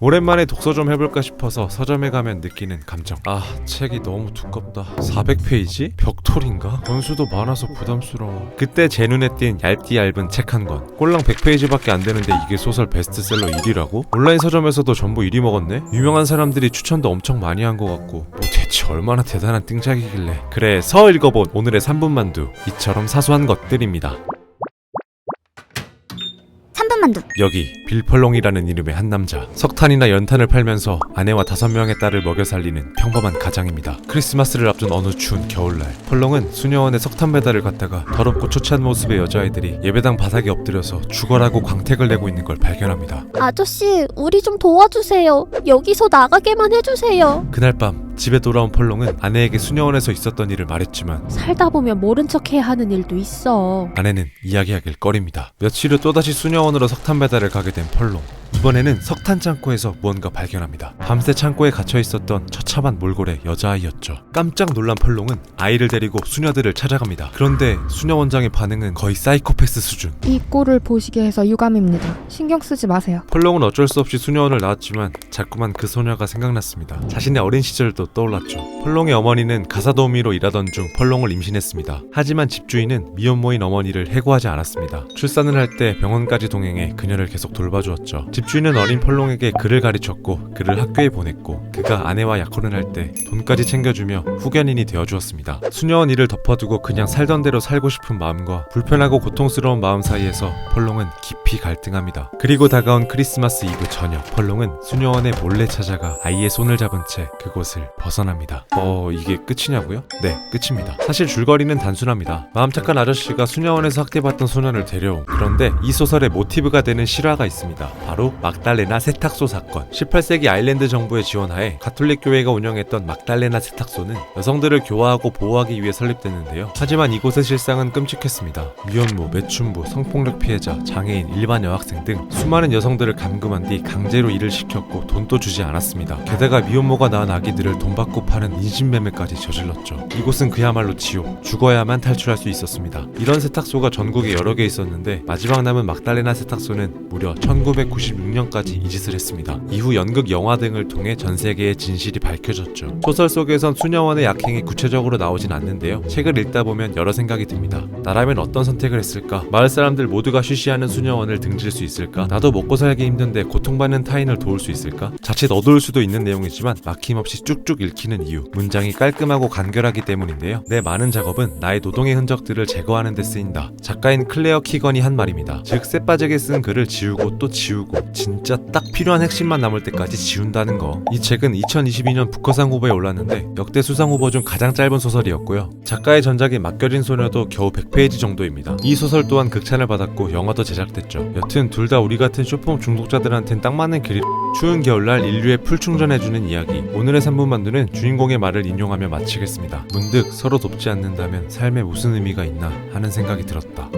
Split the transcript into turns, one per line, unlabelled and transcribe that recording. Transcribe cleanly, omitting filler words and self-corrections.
오랜만에 독서 좀 해볼까 싶어서 서점에 가면 느끼는 감정. 책이 너무 두껍다. 400페이지? 벽돌인가? 권수도 많아서 부담스러워. 그때 제 눈에 띈 얇은 책 한 권. 꼴랑 100페이지밖에 안 되는데 이게 소설 베스트셀러 1위라고? 온라인 서점에서도 전부 1위 먹었네? 유명한 사람들이 추천도 엄청 많이 한 것 같고 뭐 대체 얼마나 대단한 띵작이길래. 그래서 읽어본 오늘의 3분 만두. 이처럼 사소한 것들입니다.
3분 만두.
여기 빌펄롱이라는 이름의 한 남자. 석탄이나 연탄을 팔면서 아내와 5명의 딸을 먹여 살리는 평범한 가장입니다. 크리스마스를 앞둔 어느 추운 겨울날, 펄롱은 수녀원에 석탄 배달을 갔다가 더럽고 초췌한 모습의 여자아이들이 예배당 바닥에 엎드려서 죽어라고 광택을 내고 있는 걸 발견합니다.
아저씨, 우리 좀 도와주세요. 여기서 나가게만 해주세요.
그날 밤 집에 돌아온 펄롱은 아내에게 수녀원에서 있었던 일을 말했지만
살다 보면 모른 척 해야 하는 일도 있어.
아내는 이야기하길 꺼립니다. 며칠 후 또다시 수녀원으로 석탄 배달을 가게 된 펄롱. 이번에는 석탄 창고에서 무언가 발견합니다. 밤새 창고에 갇혀 있었던 처참한 몰골의 여자아이였죠. 깜짝 놀란 펄롱은 아이를 데리고 수녀들을 찾아갑니다. 그런데 수녀 원장의 반응은 거의 사이코패스 수준.
이 꼴을 보시게 해서 유감입니다. 신경 쓰지 마세요.
펄롱은 어쩔 수 없이 수녀원을 나왔지만 자꾸만 그 소녀가 생각났습니다. 자신의 어린 시절도 떠올랐죠. 펄롱의 어머니는 가사도우미로 일하던 중 펄롱을 임신했습니다. 하지만 집주인은 미혼모인 어머니를 해고하지 않았습니다. 출산을 할 때 병원까지 동행해 그녀를 계속 돌봐주었죠. 집주인은 어린 펄롱에게 글을 가르쳤고 그를 학교에 보냈고 그가 아내와 약혼을 할 때 돈까지 챙겨주며 후견인이 되어주었습니다. 수녀원 일을 덮어두고 그냥 살던 대로 살고 싶은 마음과 불편하고 고통스러운 마음 사이에서 펄롱은 깊이 갈등합니다. 그리고 다가온 크리스마스 이브 저녁, 펄롱은 수녀원에 몰래 찾아가 아이의 손을 잡은 채 그곳을 벗어납니다. 이게 끝이냐고요? 네, 끝입니다. 사실 줄거리는 단순합니다. 마음 착한 아저씨가 수녀원에서 학대받던 소년을 데려옴. 그런데 이 소설의 모티브가 되는 실화가 있습니다. 바로 막달레나 세탁소 사건. 18세기 아일랜드 정부의 지원하에 가톨릭 교회가 운영했던 막달레나 세탁소는 여성들을 교화하고 보호하기 위해 설립됐는데요. 하지만 이곳의 실상은 끔찍했습니다. 미혼모, 매춘부, 성폭력 피해자, 장애인, 일반 여학생 등 수많은 여성들을 감금한 뒤 강제로 일을 시켰고 돈도 주지 않았습니다. 게다가 미혼모가 낳은 아기들을 돈 받고 파는 인신매매까지 저질렀죠. 이곳은 그야말로 지옥. 죽어야만 탈출할 수 있었습니다. 이런 세탁소가 전국에 여러 개 있었는데 마지막 남은 막달레나 세탁소는 무려 1996년까지 이 짓을 했습니다. 이후 연극, 영화 등을 통해 전 세계의 진실이 밝혀졌죠. 소설 속에선 수녀원의 약행이 구체적으로 나오진 않는데요. 책을 읽다 보면 여러 생각이 듭니다. 나라면 어떤 선택을 했을까? 마을 사람들 모두가 쉬쉬하는 수녀원을 등질 수 있을까? 나도 먹고 살기 힘든데 고통받는 타인을 도울 수 있을까? 자칫 어두울 수도 있는 내용이지만 막힘없이 쭉쭉 읽히는 이유. 문장이 깔끔하고 간결하기 때문인데요. 내 많은 작업은 나의 노동의 흔적들을 제거하는 데 쓰인다. 작가인 클레어 키건이 한 말입니다. 즉 쎄빠지게 쓴 글을 지우고 또 지우고 진짜 딱 필요한 핵심만 남을 때까지 지운다는 거. 이 책은 2022년 부커상 후보에 올랐는데 역대 수상 후보 중 가장 짧은 소설이었고요. 작가의 전작인 맡겨진 소녀도 겨우 100페이지 정도입니다. 이 소설 또한 극찬을 받았고 영화도 제작됐죠. 여튼 둘 다 우리 같은 쇼폼 중독자들한텐 딱 맞는 길이. 추운 겨울날 인류에 풀 충전해주는 이야기. 오늘의 3분 만두는 주인공의 말을 인용하며 마치겠습니다. 문득 서로 돕지 않는다면 삶에 무슨 의미가 있나 하는 생각이 들었다.